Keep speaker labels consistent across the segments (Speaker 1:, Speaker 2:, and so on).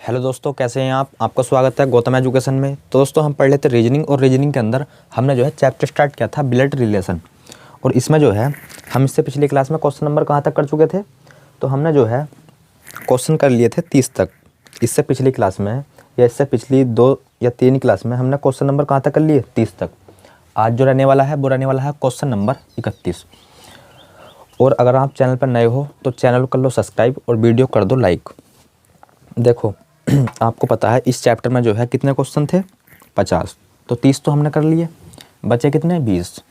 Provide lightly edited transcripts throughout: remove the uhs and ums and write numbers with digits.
Speaker 1: Hello दोस्तों, कैसे हैं आप? आपका स्वागत है गौतम एजुकेशन में। तो दोस्तों हम पढ़ लेते रीजनिंग, और रीजनिंग के अंदर हमने जो है चैप्टर स्टार्ट किया था ब्लड रिलेशन। और इसमें जो है हम इससे पिछली क्लास में क्वेश्चन नंबर कहाँ तक कर चुके थे, तो हमने जो है क्वेश्चन कर लिए थे 30 तक। इससे पिछली क्लास में या इससे पिछली 2 या 3 क्लास में हमने क्वेश्चन नंबर कहाँ तक कर लिए, 30 तक। आज जो रहने वाला है वो रहने वाला है क्वेश्चन नंबर 31। और अगर आप चैनल पर नए हो तो चैनल को कर लो सब्सक्राइब और वीडियो कर दो लाइक। देखो आपको पता है इस चैप्टर में जो है कितने क्वेश्चन थे, 50। तो 30 तो हमने कर लिए, बचे कितने, 20।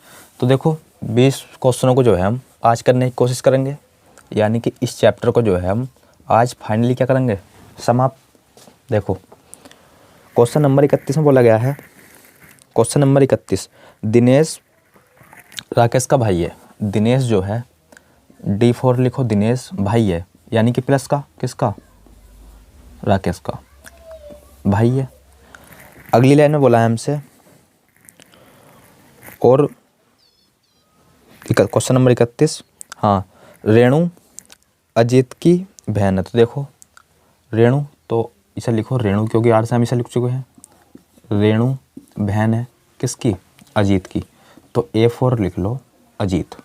Speaker 1: तो देखो 20 क्वेश्चनों को जो है हम आज करने की कोशिश करेंगे, यानी कि इस चैप्टर को जो है हम आज फाइनली क्या करेंगे, समाप्त। देखो क्वेश्चन नंबर 31 में बोला गया है, क्वेश्चन नंबर 31, दिनेश राकेश का भाई है। दिनेश जो है D4 लिखो, दिनेश भाई है, यानी कि प्लस का किसका, राकेश का भाई है। अगली लाइन में बोला है हमसे, और क्वेश्चन नंबर 31, हाँ, रेणु अजीत की बहन है। तो देखो रेणु, तो इसे लिखो रेणु, क्योंकि आर से हम इसे लिख चुके हैं। रेणु बहन है किसकी, अजीत की। तो A4 लिख लो अजीत,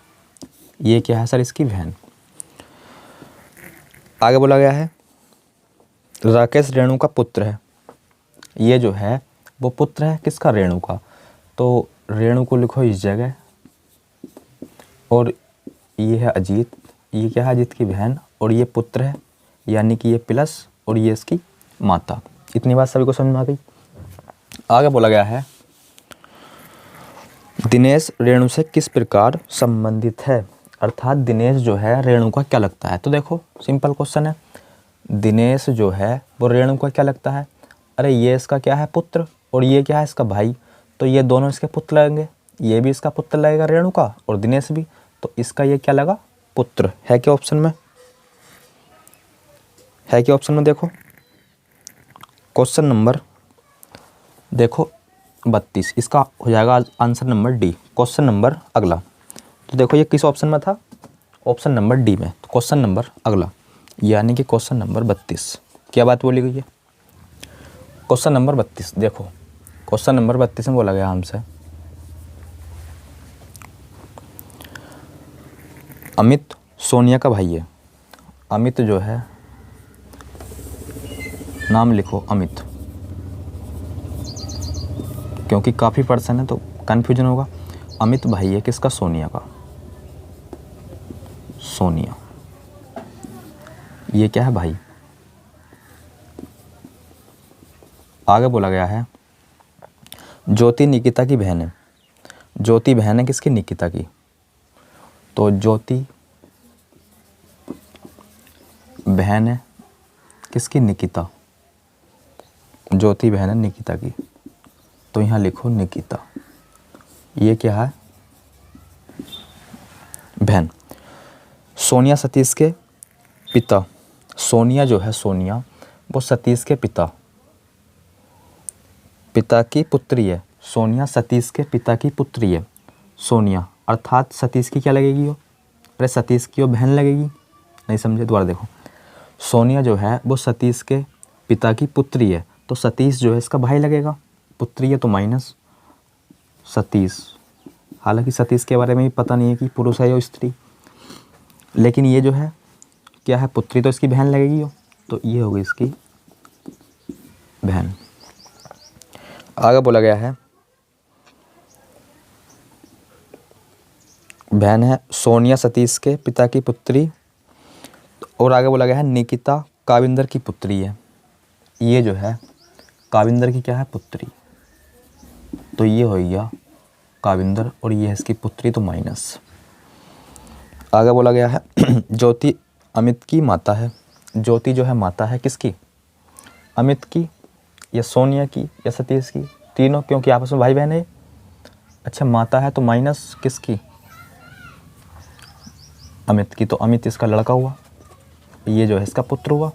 Speaker 1: ये क्या है सर, इसकी बहन। आगे बोला गया है राकेश रेणु का पुत्र है। ये जो है वो पुत्र है किसका, रेणु का। तो रेणु को लिखो इस जगह, और ये है अजीत, ये क्या है, अजीत की बहन, और ये पुत्र है, यानी कि ये प्लस, और ये इसकी माता। इतनी बात सभी को समझ में आ गई। आगे बोला गया है दिनेश रेणु से किस प्रकार संबंधित है, अर्थात दिनेश जो है रेणु का क्या लगता है। तो देखो सिंपल क्वेश्चन है, दिनेश जो है वो रेणु का क्या लगता है। अरे ये इसका क्या है, पुत्र, और ये क्या है, इसका भाई। तो ये दोनों इसके पुत्र लगेंगे, ये भी इसका पुत्र लगेगा रेणु का, और दिनेश भी। तो इसका ये क्या लगा, पुत्र। है क्या ऑप्शन में, है क्या ऑप्शन में। देखो क्वेश्चन नंबर देखो 32, इसका हो जाएगा answer number D. Question number अगला, तो देखो ये किस ऑप्शन में था, ऑप्शन नंबर डी में। तो क्वेश्चन नंबर अगला, यानी कि क्वेश्चन नंबर 32, क्या बात बोली गई है। क्वेश्चन नंबर 32, देखो क्वेश्चन नंबर 32 में बोला गया हमसे, अमित सोनिया का भाई है। अमित जो है, नाम लिखो अमित, क्योंकि काफ़ी पर्सन है तो कन्फ्यूजन होगा। अमित भाई है किसका, सोनिया का। सोनिया, ये क्या है, भाई। आगे बोला गया है ज्योति निकिता की बहन है। ज्योति बहन है किसकी, निकिता की। तो ज्योति बहन है किसकी, निकिता। ज्योति बहन है निकिता की, तो यहाँ लिखो निकिता, ये क्या है, बहन। सोनिया सतीश के पिता, सोनिया जो है, सोनिया वो सतीश के पिता की पुत्री है। सोनिया सतीश के पिता की पुत्री है। सोनिया अर्थात सतीश की क्या लगेगी वो, अरे सतीश की वो बहन लगेगी, नहीं समझे, दोबारा देखो। सोनिया जो है वो सतीश के पिता की पुत्री है, तो सतीश जो है इसका भाई लगेगा, पुत्री है तो माइनस सतीश। हालांकि सतीश के बारे में भी पता नहीं है कि पुरुष है या स्त्री, लेकिन ये जो है क्या है, पुत्री, तो इसकी बहन लगेगी वो, तो ये होगी इसकी बहन। आगे बोला गया है बहन है सोनिया सतीश के पिता की पुत्री, और आगे बोला गया है निकिता काविंदर की पुत्री है। ये जो है काविंदर की क्या है, पुत्री, तो ये हो गया काविंदर, और ये है इसकी पुत्री, तो माइनस। आगे बोला गया है ज्योति अमित की माता है। ज्योति जो है माता है किसकी, अमित की, या सोनिया की, या सतीश की, तीनों, क्योंकि आपस में भाई बहन है। अच्छा माता है तो माइनस किसकी, अमित की, तो अमित इसका लड़का हुआ, ये जो है इसका पुत्र हुआ।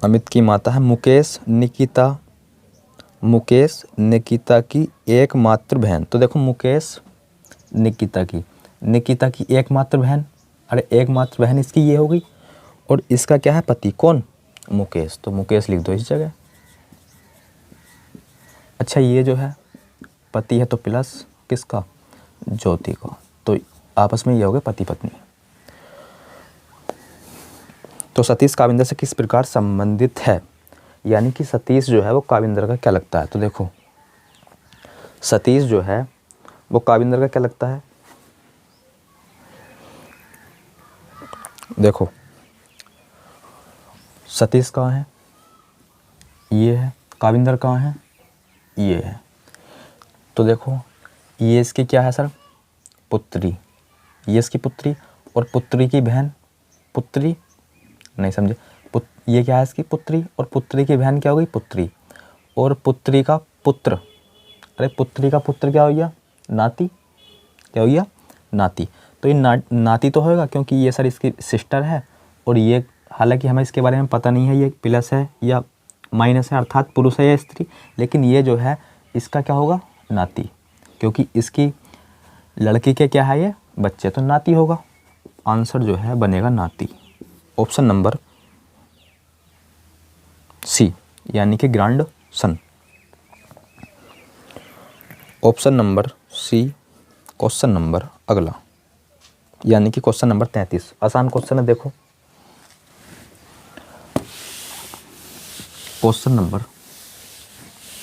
Speaker 1: अमित की माता है मुकेश निकिता की एकमात्र बहन। तो देखो मुकेश निकिता की एकमात्र बहन, अरे एकमात्र बहन इसकी ये होगी, और इसका क्या है पति, कौन, मुकेश, तो मुकेश लिख दो इस जगह। अच्छा ये जो है पति है तो प्लस किसका, ज्योति का, तो आपस में ये हो गए पति पत्नी। तो सतीश काविंदर से किस प्रकार संबंधित है, यानी कि सतीश जो है वो काविंदर का क्या लगता है। तो देखो सतीश जो है वो काविंदर का क्या लगता है, देखो सतीश कहाँ है, ये है, काविंदर कहाँ है, ये है। तो देखो ये इसकी क्या है सर, पुत्री, ये इसकी पुत्री, और पुत्री की बहन, पुत्री नहीं समझे, ये क्या है इसकी पुत्री, और पुत्री की बहन क्या हो गई, पुत्री, और पुत्री का पुत्र, अरे पुत्री का पुत्र क्या हो गया, नाती, क्या हो गया, नाती। तो ये नाती तो होगा क्योंकि ये सर इसकी सिस्टर है, और ये हालांकि हमें इसके बारे में पता नहीं है ये प्लस है या माइनस है, अर्थात पुरुष है या स्त्री, लेकिन ये जो है इसका क्या होगा, नाती, क्योंकि इसकी लड़की के क्या है ये बच्चे, तो नाती होगा। आंसर जो है बनेगा नाती, ऑप्शन नंबर सी, यानी कि grandson. Option number C, question number अगला, यानी कि क्वेश्चन नंबर 33। आसान क्वेश्चन है, देखो क्वेश्चन नंबर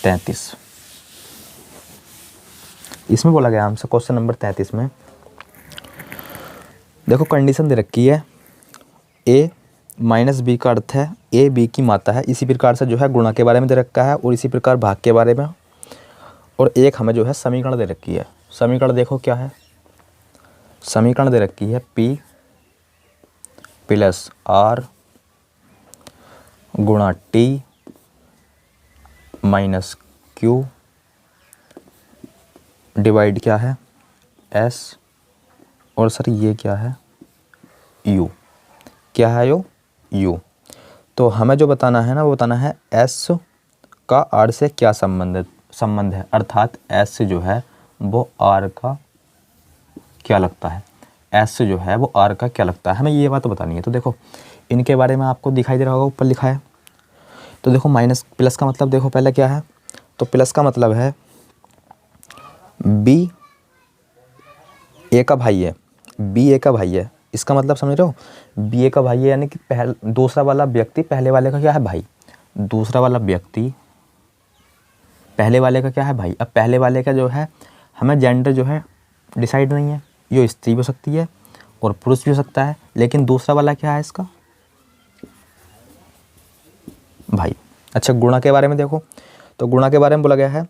Speaker 1: 33, इसमें बोला गया हमसे क्वेश्चन नंबर 33 में, देखो कंडीशन दे रखी है, ए माइनस बी का अर्थ है ए बी की माता है, इसी प्रकार से जो है गुणा के बारे में दे रखा है, और इसी प्रकार भाग के बारे में, और एक हमें जो है समीकरण दे रखी है। समीकरण देखो क्या है, समीकरण दे रखी है P प्लस R गुणा T माइनस Q डिवाइड क्या है S, और सर ये क्या है U, क्या है यो U। तो हमें जो बताना है ना वो बताना है S का R से क्या संबंध है, अर्थात S जो है वो R का क्या लगता है, S जो है वो R का क्या लगता है, हमें ये बात तो बतानी है। तो देखो इनके बारे में आपको दिखाई दे रहा होगा, ऊपर लिखा है। तो देखो माइनस प्लस का मतलब देखो पहले क्या है, तो प्लस का मतलब है B A का भाई है, B A का भाई है, इसका मतलब समझ रहे हो, B A का भाई है, यानी कि दूसरा वाला व्यक्ति पहले वाले का क्या है भाई, दूसरा वाला व्यक्ति पहले वाले का क्या है भाई। अब पहले वाले का जो है हमें जेंडर जो है डिसाइड नहीं है, ये स्त्री भी हो सकती है और पुरुष भी हो सकता है, लेकिन दूसरा वाला क्या है इसका भाई। अच्छा गुणा के बारे में देखो, तो गुणा के बारे में बोला गया है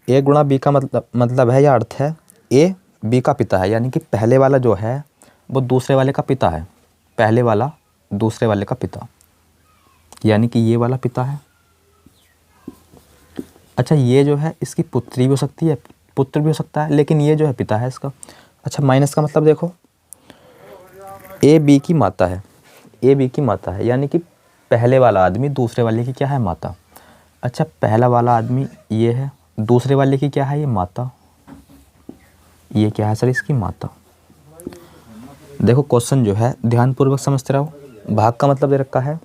Speaker 1: ए गुणा बी का मतलब है या अर्थ है ए बी का पिता है, यानी कि पहले वाला जो है वो दूसरे वाले का पिता है, पहले वाला दूसरे वाले का पिता, यानी कि ये वाला पिता है। अच्छा ये जो है इसकी पुत्री भी हो सकती है, पुत्र भी हो सकता है, लेकिन ये जो है पिता है इसका। अच्छा माइनस का मतलब देखो ए बी की माता है, ए बी की माता है, यानी कि पहले वाला आदमी दूसरे वाले की क्या है माता। अच्छा पहला वाला आदमी ये है, दूसरे वाले की क्या है ये माता, ये क्या है सर इसकी माता। देखो क्वेश्चन जो है ध्यानपूर्वक समझते रहो। भाग का मतलब दे रखा है,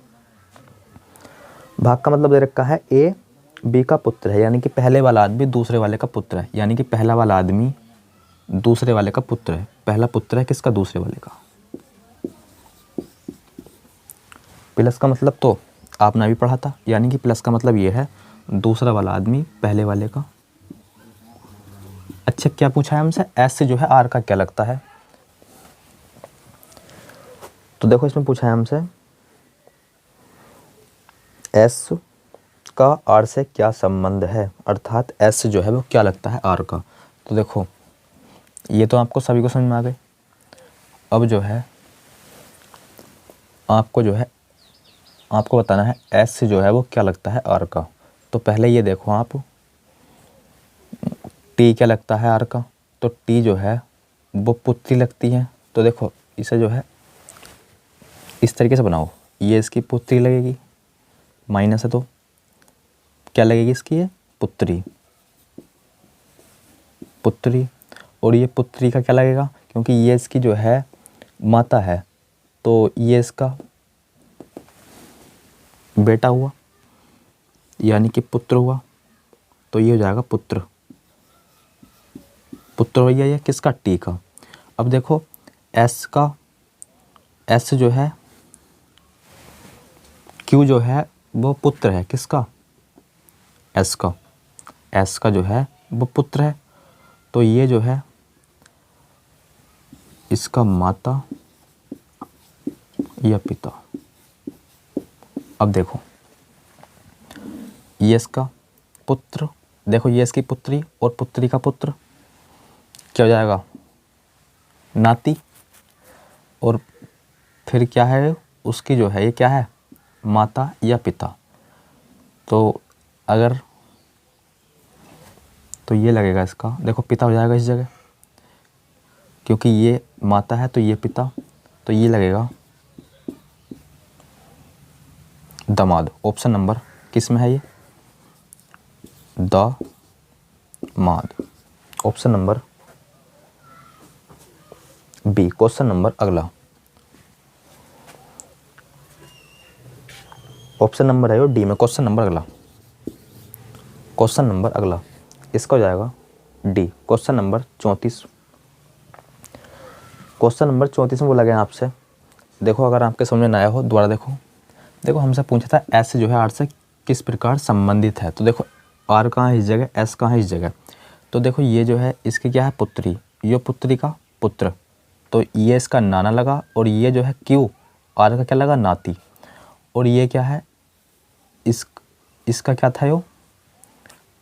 Speaker 1: भाग का मतलब दे रखा है ए बी का पुत्र है, यानी कि पहले वाला आदमी दूसरे वाले का पुत्र है, यानी कि पहला वाला आदमी दूसरे वाले का पुत्र है, पहला पुत्र है किसका, दूसरे वाले का। प्लस का मतलब तो आपने भी पढ़ा था, यानी कि प्लस का मतलब ये है दूसरा वाला आदमी पहले वाले का। अच्छा क्या पूछा है हमसे, एस से जो है आर का क्या लगता है, तो देखो इसमें पूछा है हमसे एस का आर से क्या संबंध है, अर्थात एस जो है वो क्या लगता है आर का। तो देखो ये तो आपको सभी को समझ में आ गए। अब जो है आपको जो है आपको बताना है एस से जो है वो क्या लगता है आर का। तो पहले ये देखो आप टी क्या लगता है आर का, तो टी जो है वो पुत्री लगती है। तो देखो इसे जो है इस तरीके से बनाओ, ये इसकी पुत्री लगेगी, माइनस है तो क्या लगेगी इसकी, ये पुत्री, पुत्री, और ये पुत्री का क्या लगेगा, क्योंकि ये इसकी जो है माता है तो ये इसका बेटा हुआ, यानी कि पुत्र हुआ, तो ये हो जाएगा पुत्र। पुत्र हो गया ये किसका, टी का। अब देखो एस का, एस जो है, क्यू जो है वो पुत्र है किसका, एस का। एस का जो है वो पुत्र है, तो ये जो है इसका माता या पिता। अब देखो ये इसका पुत्र, देखो ये इसकी पुत्री और पुत्री का पुत्र, क्या हो जाएगा, नाती। और फिर क्या है उसकी जो है, ये क्या है, माता या पिता। तो अगर, तो ये लगेगा इसका, देखो पिता हो जाएगा इस जगह, क्योंकि ये माता है तो ये पिता, तो ये लगेगा दामाद। ऑप्शन नंबर किस में है ये, दामाद। Option number B. Question number अगला, ऑप्शन नंबर है डी में। क्वेश्चन नंबर अगला, क्वेश्चन नंबर अगला इसका हो जाएगा D. Question number 34। Question number 34 में बोला गया आपसे, देखो अगर आपके समझ में ना आया हो दोबारा देखो। देखो हमसे पूछा था एस जो है आर से किस प्रकार संबंधित है। तो देखो आर कहाँ है इस जगह, एस कहाँ है इस जगह। तो देखो ये जो है इसकी क्या है, पुत्री, ये पुत्री का पुत्र, तो ये इसका नाना लगा। और ये जो है क्यू, आर का क्या लगा, नाती। और ये क्या है, इसका क्या था, यो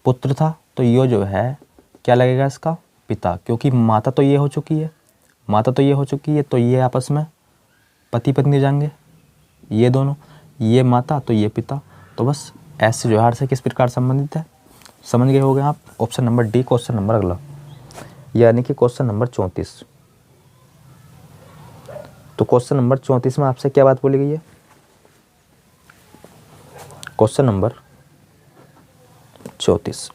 Speaker 1: पुत्र था, तो ये जो है क्या लगेगा, इसका पिता, क्योंकि माता तो ये हो चुकी है, माता तो ये हो चुकी है, तो ये आपस में पति पत्नी जाएंगे ये दोनों, ये माता तो ये पिता। तो बस ऐसे जो है से किस प्रकार संबंधित है, समझ गए हो गए आप। Option number D question number अगला, यानी कि क्वेश्चन नंबर 34। तो क्वेश्चन नंबर 34 में आपसे क्या बात बोली गई है, क्वेश्चन नंबर 34।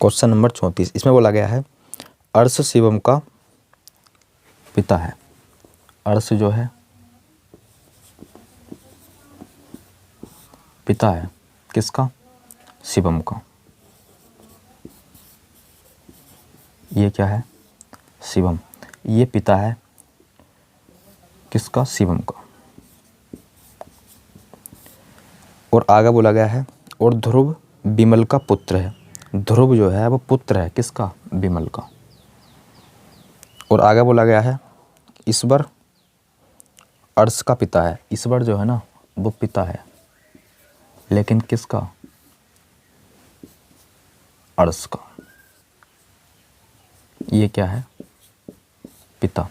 Speaker 1: क्वेश्चन नंबर 34 इसमें बोला गया है अर्श शिवम का पिता है। अर्श जो है पिता है किसका, शिवम का। ये क्या है, शिवम, ये पिता है किसका, शिवम का। और आगे बोला गया है और ध्रुव विमल का पुत्र है। ध्रुव जो है वो पुत्र है किसका, विमल का। और आगे बोला गया है ईश्वर अर्श का पिता है। ईश्वर जो है ना वो पिता है, लेकिन किसका, अर्श का। ये क्या है, पिता।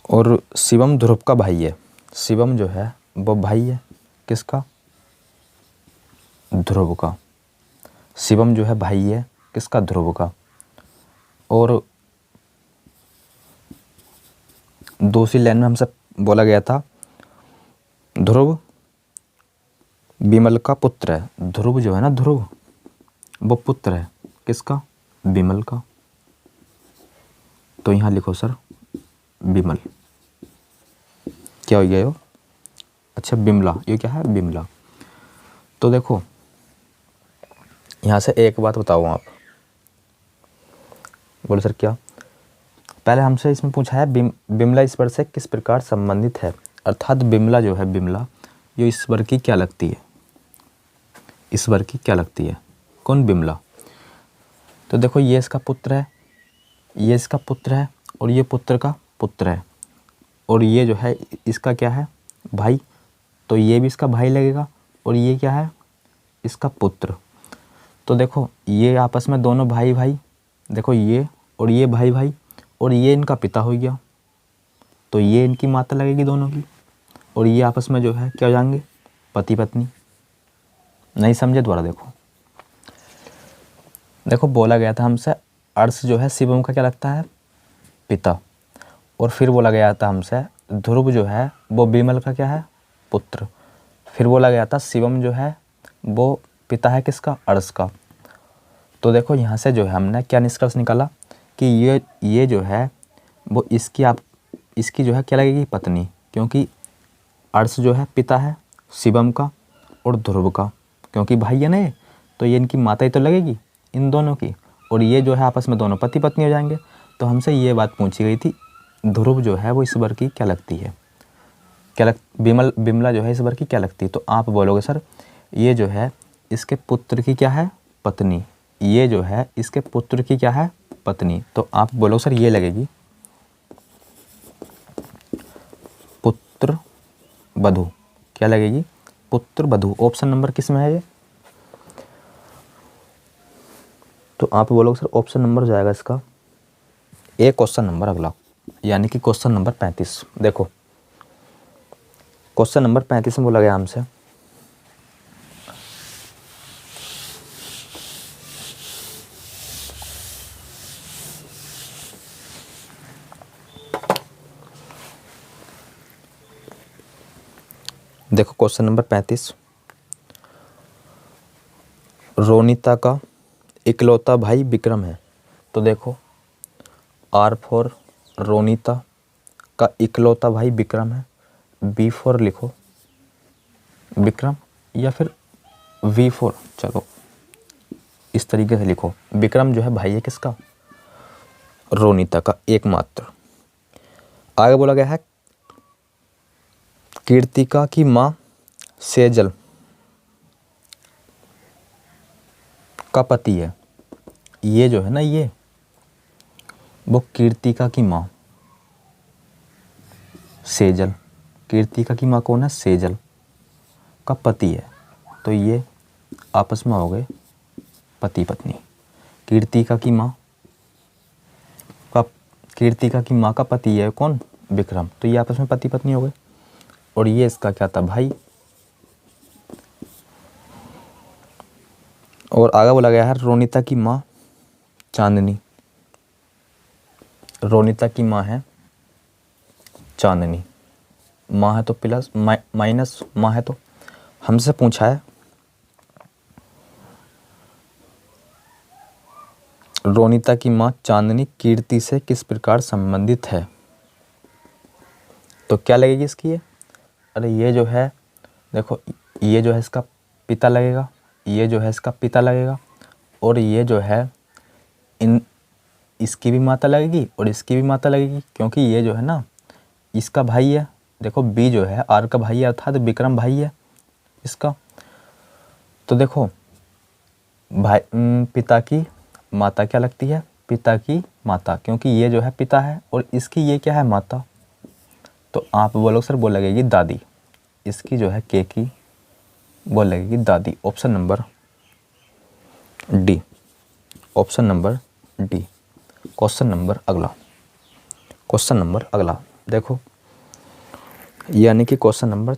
Speaker 1: और शिवम ध्रुव का भाई है। शिवम जो है वो भाई है किसका, ध्रुव का। शिवम जो है भाई है किसका, ध्रुव का। और दूसरी लाइन में हमसे बोला गया था ध्रुव विमल का पुत्र है। ध्रुव जो है ना, ध्रुव वो पुत्र है किसका, विमल का। तो यहाँ लिखो सर विमल, क्या हो गया यो, अच्छा बिमला, ये क्या है, बिमला। तो देखो यहाँ से एक बात बताओ आप, बोले सर क्या, पहले हमसे इसमें पूछा है बिमला ईश्वर से किस प्रकार संबंधित है, अर्थात बिमला जो है, बिमला ये ईश्वर की क्या लगती है, ईश्वर की क्या लगती है, कौन, बिमला। तो देखो ये इसका पुत्र है, ये इसका पुत्र है, और ये पुत्र का पुत्र है, और ये जो है इसका क्या है, भाई, तो ये भी इसका भाई लगेगा, और ये क्या है, इसका पुत्र। तो देखो ये आपस में दोनों भाई भाई, देखो ये और ये भाई भाई, और ये इनका पिता हो गया, तो ये इनकी माता लगेगी दोनों की, और ये आपस में जो है क्या हो जाएंगे, पति पत्नी। नहीं समझे, दोबारा देखो। देखो बोला गया था हमसे अर्श जो है शिवम का क्या लगता है, पिता। और फिर बोला गया था हमसे ध्रुव जो है वो विमल का क्या है, पुत्र। फिर बोला गया था शिवम जो है वो पिता है किसका, अर्श का। तो देखो यहाँ से जो है हमने क्या निष्कर्ष निकाला कि ये जो है वो इसकी जो है क्या लगेगी, पत्नी, क्योंकि अर्श जो है पिता है शिवम का और ध्रुव का, क्योंकि भाई है ना ये, तो ये इनकी माता ही तो लगेगी इन दोनों की, और ये जो है आपस में दोनों पति पत्नी हो जाएंगे। तो हमसे ये बात पूछी गई थी, ध्रुव जो है वो इस वर की क्या लगती है, बिमला जो है इस वर की क्या लगती है। तो आप बोलोगे सर ये जो है इसके पुत्र की क्या है, पत्नी, ये जो है इसके पुत्र की क्या है, पत्नी। तो आप बोलोगे सर ये लगेगी पुत्र वधू, क्या लगेगी, पुत्र वधू। ऑप्शन नंबर किस में है ये, तो आप बोलोगे सर ऑप्शन नंबर जाएगा इसका ए, क्वेश्चन नंबर अगला, यानी कि क्वेश्चन नंबर 35। देखो क्वेश्चन नंबर 35 में बोला गया हमसे देखो क्वेश्चन नंबर 35, रोनिता का इकलौता भाई विक्रम है। तो देखो आर फॉर रोनिता का इकलौता भाई विक्रम है, बी फॉर लिखो विक्रम, या फिर वी फॉर, चलो इस तरीके से लिखो, विक्रम जो है भाई है किसका, रोनिता का एकमात्र। आगे बोला गया है कीर्तिका की माँ सेजल का पति है, ये जो है ना ये वो कीर्तिका की माँ सेजल, कीर्तिका की माँ कौन है, सेजल का पति है। तो ये आपस में हो गए पति पत्नी। कीर्तिका की माँ का पति है कौन, विक्रम, तो ये आपस में पति पत्नी हो गए। और ये इसका क्या था, भाई। और आगे बोला गया है रोनिता की माँ चांदनी, रोनिता की माँ है चांदनी, माँ है तो प्लस माइनस माँ है, तो हमसे पूछा है रोनिता की माँ चांदनी कीर्ति से किस प्रकार संबंधित है। तो क्या लगेगी इसकी ये, अरे ये जो है देखो ये जो है इसका पिता लगेगा, ये जो है इसका पिता लगेगा, और ये जो है इसकी भी माता लगेगी और इसकी भी माता लगेगी, क्योंकि ये जो है ना इसका भाई है। देखो बी जो है आर का भाई है, अर्थात विक्रम भाई है इसका। तो देखो भाई पिता की माता क्या लगती है, पिता की माता, क्योंकि ये जो है पिता है और इसकी ये क्या है, माता। तो आप बोलो सर वो लगेगी दादी, इसकी जो है के की वो लगेगी दादी। Option number D, option number D. Question number अगला देखो, यानी कि क्वेश्चन नंबर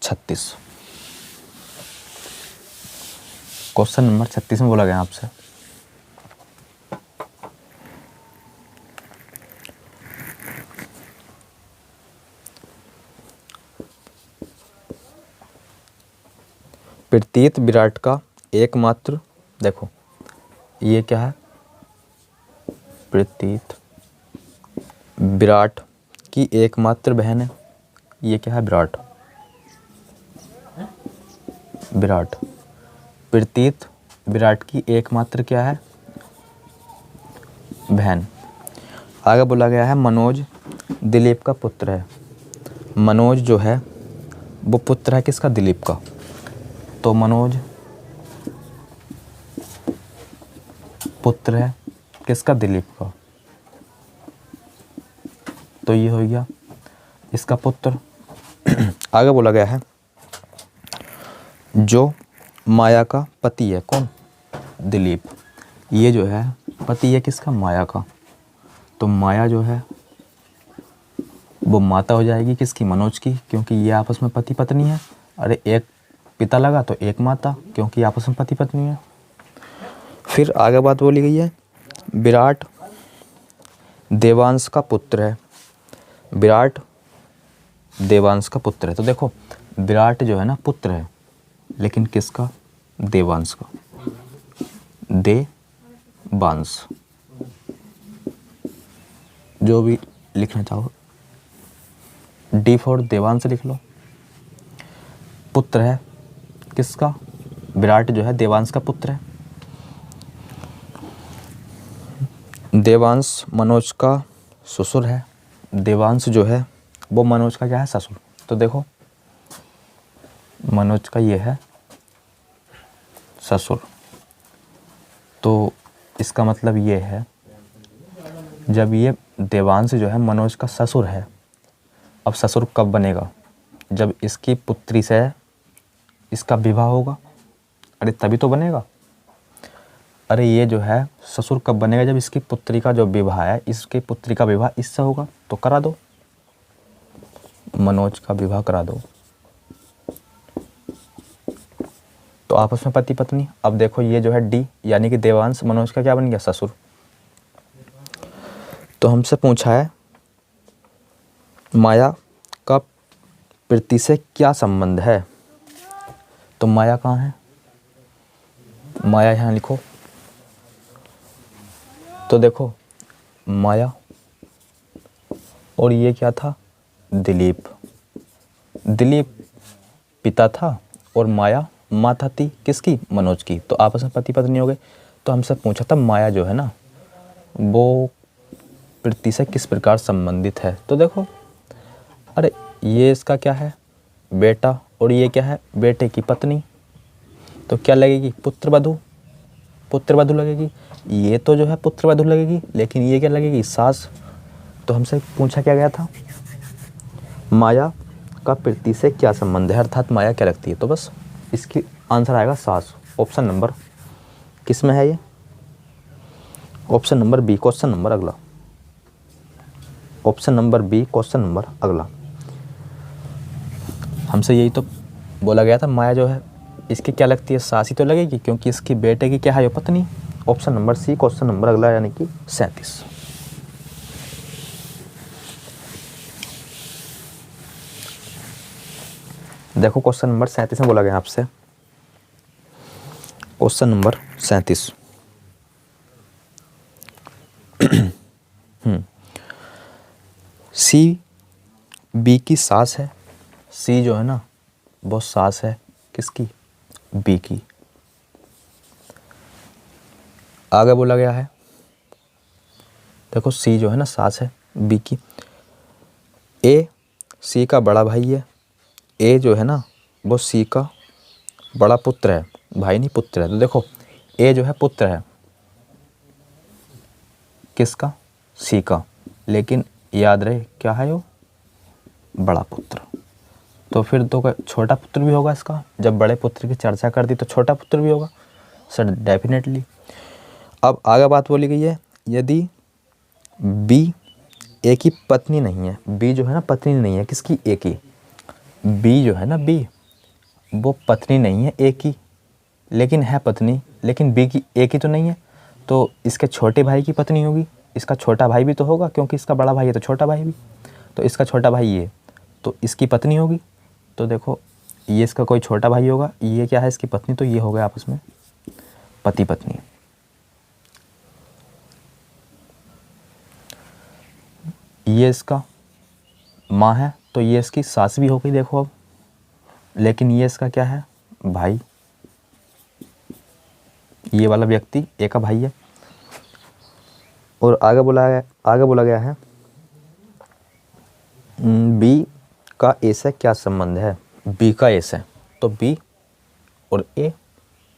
Speaker 1: 36। क्वेश्चन नंबर 36 में बोला गया आपसे प्रतीत विराट का एकमात्र, देखो ये क्या है, प्रतीत विराट की एकमात्र बहन है, ये क्या है, विराट। प्रतीत विराट की एकमात्र क्या है, बहन। आगे बोला गया है मनोज दिलीप का पुत्र है। मनोज जो है वो पुत्र है किसका, दिलीप का। तो मनोज पुत्र है किसका, दिलीप का। तो ये हो गया इसका पुत्र। आगे बोला गया है जो माया का पति है कौन, दिलीप, ये जो है पति है किसका, माया का। तो माया जो है वो माता हो जाएगी किसकी, मनोज की, क्योंकि ये आपस में पति पत्नी है। अरे एक पिता लगा तो एक माता, क्योंकि आपस में पति पत्नी है। फिर आगे बात बोली गई है विराट देवांश का पुत्र है। विराट देवांश का पुत्र है। तो देखो विराट जो है ना पुत्र है, लेकिन किसका? देवांश का। देवांश, जो भी लिखना चाहो, डी फॉर देवांश लिख लो। पुत्र है किसका? विराट जो है देवांश का पुत्र है। देवांश मनोज का ससुर है। देवांश जो है वो मनोज का क्या है? ससुर। तो देखो मनोज का ये है ससुर। तो इसका मतलब ये है, जब ये देवांश जो है मनोज का ससुर है, अब ससुर कब बनेगा? जब इसकी पुत्री से इसका विवाह होगा। अरे तभी तो बनेगा। अरे ये जो है ससुर कब बनेगा? जब इसकी पुत्री का जो विवाह है, इसकी पुत्री का विवाह इससे होगा। तो करा दो, मनोज का विवाह करा दो। तो आपस में पति पत्नी। अब देखो ये जो है डी, यानी कि देवांश मनोज का क्या बन गया? ससुर। तो हमसे पूछा है माया का प्रीति से क्या संबंध है। तो माया कहाँ है? माया यहाँ लिखो। तो देखो माया और ये क्या था? दिलीप। दिलीप पिता था और माया माता थी किसकी? मनोज की। तो आपस में पति पत्नी हो गए। तो हमसे पूछा था माया जो है ना वो प्रीति से किस प्रकार संबंधित है। तो देखो अरे ये इसका क्या है? बेटा, और ये क्या है? बेटे की पत्नी। तो क्या लगेगी? पुत्रवधू। पुत्रवधू लगेगी। ये तो जो है पुत्रवधू लगेगी, लेकिन ये क्या लगेगी? सास। तो हमसे पूछा क्या गया था? माया का प्रीति से क्या संबंध है, अर्थात माया क्या लगती है। तो बस इसकी आंसर आएगा सास। ऑप्शन नंबर किस में है ये? Option number B, question number अगला। Option number B, question number अगला। हमसे यही तो बोला गया था, माया जो है इसकी क्या लगती है? सास ही तो लगेगी, क्योंकि इसकी बेटे की क्या है? पत्नी। Option number C, question number अगला, यानी कि 37। देखो क्वेश्चन नंबर 37 में बोला गया आपसे, क्वेश्चन नंबर 37। सी बी की सास है। सी जो है ना वो सास है किसकी? बी की। आगे बोला गया है, देखो सी जो है ना सास है बी की। ए सी का बड़ा भाई है। ए जो है ना वो सी का बड़ा पुत्र है, भाई नहीं पुत्र है। तो देखो ए जो है पुत्र है किसका? सी का, लेकिन याद रहे क्या है वो? बड़ा पुत्र। तो फिर तो छोटा पुत्र भी होगा इसका। जब बड़े पुत्र की चर्चा कर दी तो छोटा पुत्र भी होगा सर, डेफिनेटली। अब आगे बात बोली गई है, यदि बी ए की पत्नी नहीं है। बी जो है ना पत्नी नहीं है किसकी? ए की। बी जो है ना बी वो पत्नी नहीं है ए की, लेकिन है पत्नी, लेकिन बी की ए की तो नहीं है। तो इसके छोटे भाई की पत्नी होगी। इसका छोटा भाई भी तो होगा, क्योंकि इसका बड़ा भाई है तो छोटा भाई भी। तो इसका छोटा भाई ये, तो इसकी पत्नी होगी। तो देखो ये इसका कोई छोटा भाई होगा, ये क्या है? इसकी पत्नी। तो ये हो गया आपस में पति पत्नी। ये इसका माँ है, तो ये इसकी सास भी हो गई। देखो अब, लेकिन ये इसका क्या है? भाई। ये वाला व्यक्ति ए का भाई है। और आगे बोला गया है बी का ए से क्या संबंध है। बी का ए से, तो बी और ए,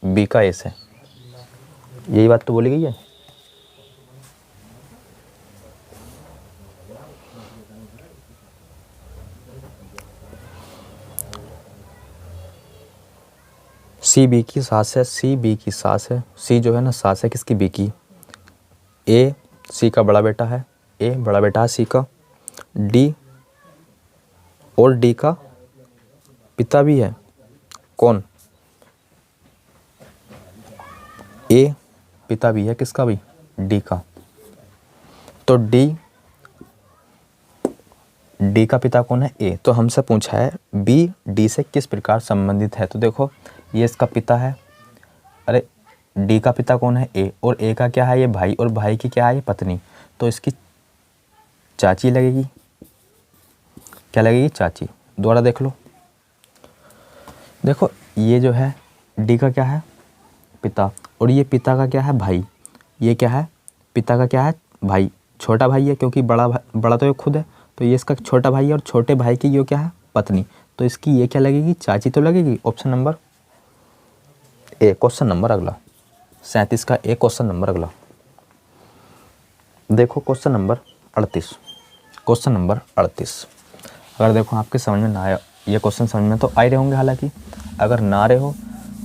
Speaker 1: बी का ए से, यही बात तो बोली गई है। सी बी की सास है। सी बी की सास है। सी जो है ना सास है किसकी? बी की। ए सी का बड़ा बेटा है। ए बड़ा बेटा है सी का। डी और डी का पिता भी है। कौन? ए पिता भी है किसका भी? डी का। तो डी डी का पिता कौन है? ए। तो हमसे पूछा है बी डी से किस प्रकार संबंधित है। तो देखो ये इसका पिता है, अरे डी का पिता कौन है? ए। और ए का क्या है? ये भाई, और भाई की क्या है? ये पत्नी। तो इसकी चाची लगेगी। क्या लगेगी? चाची। दोबारा देख लो, देखो ये जो है डी का क्या है? पिता। और ये पिता का क्या है? भाई। ये क्या है? पिता का क्या है? भाई। छोटा भाई है क्योंकि बड़ा तो ये खुद है, तो ये इसका छोटा भाई है, और छोटे भाई की ये क्या है? पत्नी। तो इसकी ये क्या लगेगी? चाची तो लगेगी। Option number A. Question number अगला 37 का ए क्वेश्चन नंबर अगला देखो, क्वेश्चन नंबर 38। क्वेश्चन नंबर 38 अगर देखो आपके समझ में ना आया, ये क्वेश्चन समझ में तो आ ही रहे होंगे, हालांकि अगर ना रहे हो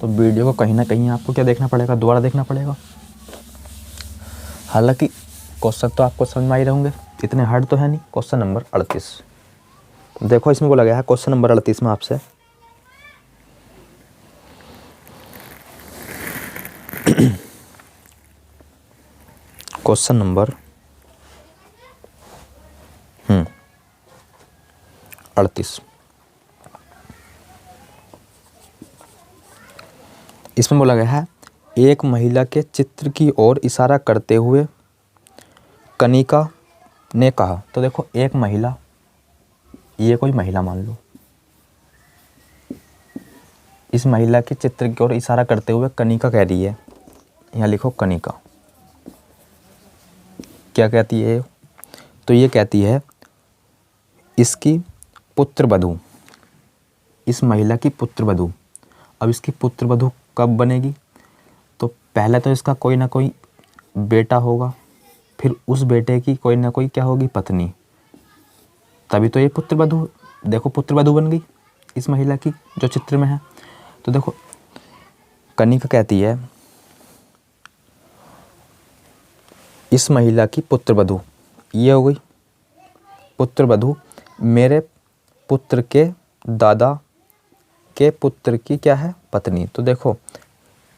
Speaker 1: तो वीडियो को कहीं ना कहीं आपको क्या देखना पड़ेगा? दोबारा देखना पड़ेगा। हालांकि क्वेश्चन तो आपको समझ में आ ही रहे होंगे, इतने हार्ड तो है नहीं। क्वेश्चन नंबर 38 देखो, इसमें बोला गया है क्वेश्चन नंबर 38 में आपसे क्वेश्चन नंबर 38। इसमें बोला गया है एक महिला के चित्र की ओर इशारा करते हुए कनिका ने कहा। तो देखो एक महिला, ये कोई महिला मान लो, इस महिला के चित्र की ओर इशारा करते हुए कनिका कह रही है, यहाँ लिखो कनिका क्या कहती है? तो ये कहती है इसकी पुत्र वधू, इस महिला की पुत्र वधू। अब इसकी पुत्र वधू कब बनेगी? तो पहले तो इसका कोई ना कोई बेटा होगा, फिर उस बेटे की कोई ना कोई क्या होगी? पत्नी, तभी तो ये पुत्र वधू, देखो पुत्र वधू बन गई इस महिला की जो चित्र में है। तो देखो कनिका कहती है इस महिला की पुत्र वधू, ये हो गई पुत्र वधू, मेरे पुत्र के दादा के पुत्र की क्या है? पत्नी। तो देखो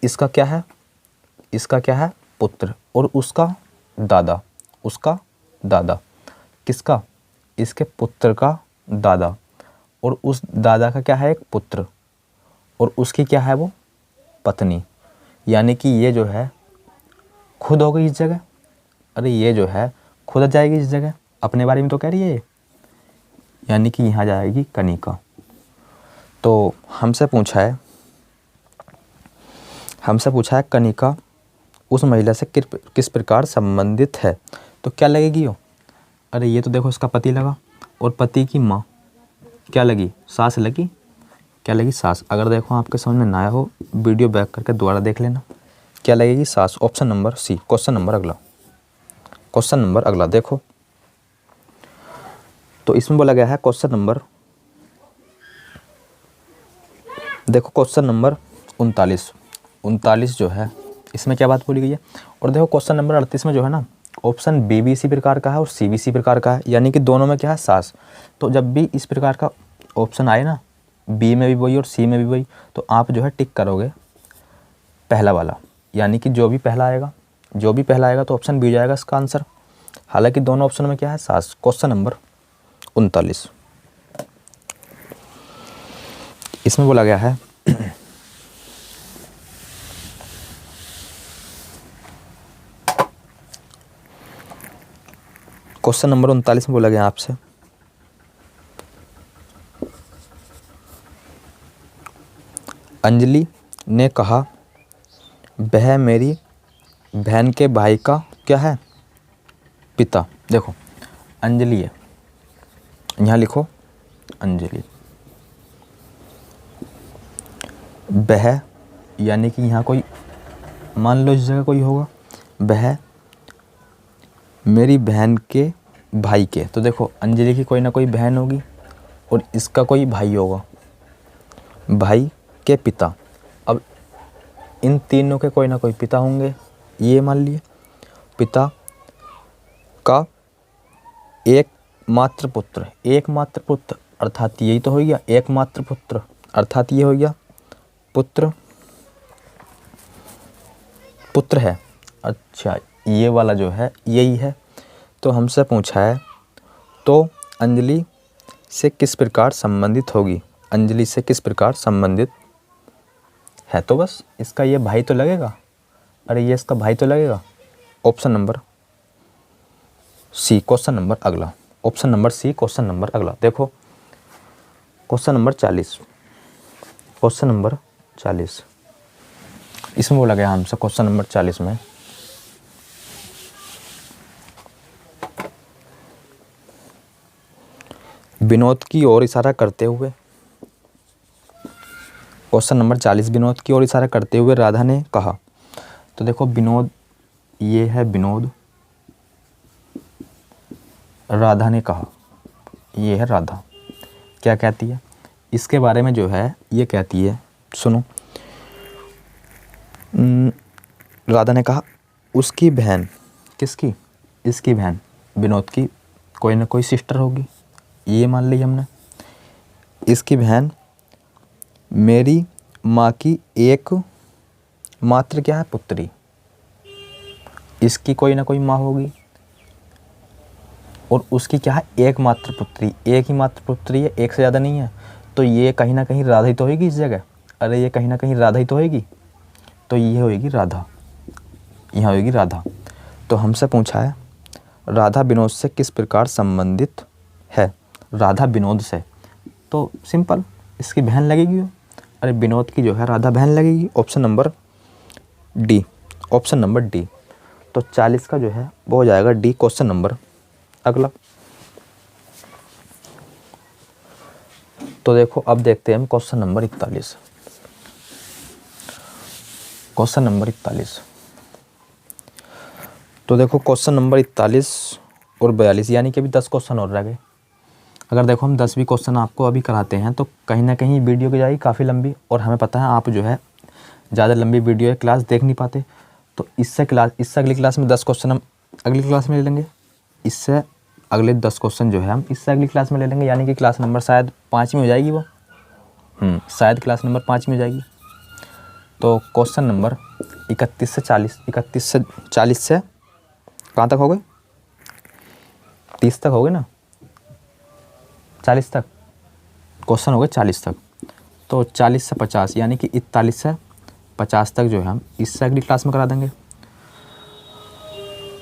Speaker 1: इसका क्या है? इसका क्या है? पुत्र, और उसका दादा, उसका दादा किसका? इसके पुत्र का दादा, और उस दादा का क्या है? एक पुत्र, और उसकी क्या है? वो पत्नी। यानी कि ये जो है खुद हो गई इस जगह, अरे ये जो है खुद जाएगी इस जगह, अपने बारे में तो कह रही है ये, यानी कि यहाँ जाएगी कनिका। तो हमसे पूछा है कनिका उस महिला से किस प्रकार संबंधित है। तो क्या लगेगी वो? अरे ये तो देखो इसका पति लगा, और पति की माँ क्या लगी? सास लगी। क्या लगी? सास। अगर देखो आपके समझ में ना आया हो, वीडियो बैक करके दोबारा देख लेना। क्या लगेगी? सास। Option number C. Question number अगला देखो, तो इसमें बोला गया है क्वेश्चन नंबर 39 जो है, इसमें क्या बात बोली गई है? और देखो क्वेश्चन नंबर 38 में जो है ना, ऑप्शन बी भी इसी प्रकार का है और सी भी इसी प्रकार का है, यानी कि दोनों में क्या है? सास। तो जब भी इस प्रकार का ऑप्शन आए ना, बी में भी वही और सी में भी वही, तो आप जो है टिक करोगे पहला वाला, यानी कि जो भी पहला आएगा तो ऑप्शन बी हो जाएगा इसका आंसर। हालांकि दोनों ऑप्शन में क्या है? सास। क्वेश्चन नंबर 39 इसमें बोला गया है क्वेश्चन नंबर 39 में बोला गया आपसे अंजलि ने कहा वह मेरी बहन के भाई का क्या है? पिता। देखो अंजलि है, यहाँ लिखो अंजलि, वह यानी कि यहाँ कोई मान लो इस जगह कोई होगा, वह मेरी बहन के भाई के। तो देखो अंजलि की कोई ना कोई बहन होगी और इसका कोई भाई होगा, भाई के पिता। अब इन तीनों के कोई ना कोई पिता होंगे, ये मान लिए पिता का एकमात्र पुत्र अर्थात यही तो हो गया एकमात्र पुत्र, अर्थात ये हो गया पुत्र है। अच्छा ये वाला जो है यही है। तो हमसे पूछा है तो अंजलि से किस प्रकार संबंधित होगी? अंजलि से किस प्रकार संबंधित है? तो बस इसका ये भाई तो लगेगा, अरे ये इसका भाई तो लगेगा। Option number C, question number अगला, option number C, question number अगला। देखो क्वेश्चन नंबर 40, क्वेश्चन नंबर 40 इसमें बोला गया हमसे, क्वेश्चन नंबर 40 में विनोद की ओर इशारा करते हुए, क्वेश्चन नंबर 40 विनोद की ओर इशारा करते हुए राधा ने कहा। तो देखो विनोद, ये है विनोद, राधा ने कहा, ये है राधा। क्या कहती है इसके बारे में जो है, ये कहती है, सुनो, राधा ने कहा उसकी बहन, किसकी? इसकी बहन, विनोद की कोई ना कोई सिस्टर होगी, ये मान ली हमने। इसकी बहन मेरी माँ की एक मात्र क्या है? पुत्री। इसकी कोई ना कोई माँ होगी और उसकी क्या है? एक मात्र पुत्री। एक ही मात्र पुत्री है, एक से ज़्यादा नहीं है। तो ये कहीं ना कहीं राधा ही तो होगी इस जगह। अरे ये कहीं ना कहीं राधा ही तो होगी, तो ये होगी राधा, यहाँ होगी राधा। तो हमसे पूछा है राधा विनोद से किस प्रकार संबंधित है? राधा विनोद से, तो सिंपल इसकी बहन लगेगी। अरे विनोद की जो है राधा बहन लगेगी। Option number D, option number D. तो 40 का जो है वो हो जाएगा डी, क्वेश्चन नंबर अगला। तो देखो अब देखते हैं हम क्वेश्चन नंबर 41, क्वेश्चन नंबर 41। तो देखो क्वेश्चन नंबर 41 और 42 यानी कि अभी 10 क्वेश्चन और रह गए। अगर देखो हम 10 भी क्वेश्चन आपको अभी कराते हैं तो कहीं ना कहीं वीडियो की जाएगी काफ़ी लंबी, और हमें पता है आप जो है ज़्यादा लंबी वीडियो है क्लास देख नहीं पाते। तो इससे अगली क्लास में 10 क्वेश्चन हम अगली क्लास में ले लेंगे। इससे अगले 10 क्वेश्चन जो है हम इससे अगली क्लास में ले लेंगे, यानी कि क्लास नंबर शायद 5 में हो जाएगी वो, शायद क्लास नंबर 5 में हो जाएगी। तो क्वेश्चन नंबर 31 से 40, 31 से 40 से कहाँ तक हो गए? 30 तक हो गए ना, 40 तक क्वेश्चन हो गए, 40 तक। तो 40 से 50 यानी कि 41 से 50 तक जो है हम इससे अगली क्लास में करा देंगे।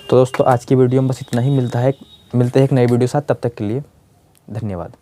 Speaker 1: तो दोस्तों आज की वीडियो में बस इतना ही। मिलते हैं एक नई वीडियो के साथ, तब तक के लिए धन्यवाद।